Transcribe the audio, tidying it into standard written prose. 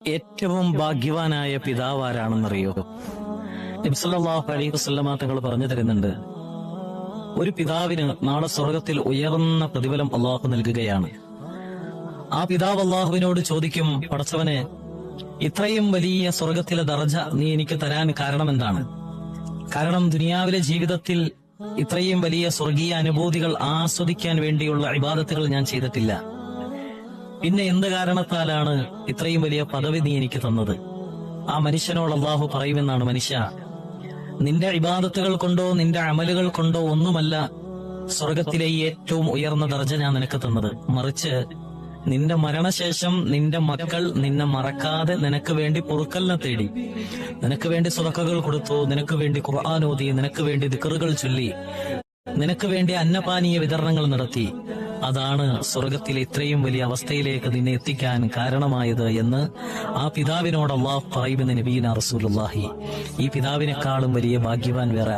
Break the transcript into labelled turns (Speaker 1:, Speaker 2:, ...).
Speaker 1: ഏറ്റവും ഭാഗ്യവാനായ പിതാവ് ആരാണെന്നറിയോ? നബി സല്ലല്ലാഹു അലൈഹി വസല്ലമ തങ്ങൾ പറഞ്ഞു തരുന്നുണ്ട്, ഒരു പിതാവിന് നാളെ സ്വർഗത്തിൽ ഉയർന്ന പ്രതിഫലം അള്ളാഹു നൽകുകയാണ്. ആ പിതാവ് അള്ളാഹുവിനോട് ചോദിക്കും, പടച്ചവനെ, ഇത്രയും വലിയ സ്വർഗത്തിലെ ദർജ നീ എനിക്ക് തരാൻ കാരണം എന്താണ്? കാരണം ദുനിയാവിലെ ജീവിതത്തിൽ ഇത്രയും വലിയ സ്വർഗീയ അനുഭൂതികൾ ആസ്വദിക്കാൻ വേണ്ടിയുള്ള ഇബാദത്തുകൾ ഞാൻ ചെയ്തിട്ടില്ല. പിന്നെ എന്ത് കാരണത്താലാണ് ഇത്രയും വലിയ പദവി നീ എനിക്ക് തന്നത്? ആ മനുഷ്യനോട് അള്ളാഹു പറയുമെന്നാണ്, മനുഷ്യ, നിന്റെ ഇബാദത്തുകൾ കൊണ്ടോ നിന്റെ അമലുകൾ കൊണ്ടോ ഒന്നുമല്ല സ്വർഗത്തിലെ ഏറ്റവും ഉയർന്ന ദർജ ഞാൻ നിനക്ക് തന്നത്. മറിച്ച് നിന്റെ മരണശേഷം നിന്റെ മക്കൾ നിന്നെ മറക്കാതെ നിനക്ക് വേണ്ടി പൊറുക്കലിനെ തേടി, നിനക്ക് വേണ്ടി സ്വതക്കകൾ കൊടുത്തു, നിനക്ക് വേണ്ടി ഖുർആൻ ഓതി, നിനക്ക് വേണ്ടി ദിക്റുകൾ ചൊല്ലി, നിനക്ക് വേണ്ടി അന്നപാനീയ വിതരണങ്ങൾ നടത്തി. അതാണ് സ്വർഗത്തിലെ ഇത്രയും വലിയ അവസ്ഥയിലേക്ക് നിന്നെ എത്തിക്കാൻ കാരണമായത് എന്ന് ആ പിതാവിനോട് അള്ളാഹു പറയുമെന്ന് നബിയുനാ റസൂലുള്ളാഹി. ഈ പിതാവിനെക്കാളും വലിയ ഭാഗ്യവാൻ വേറെ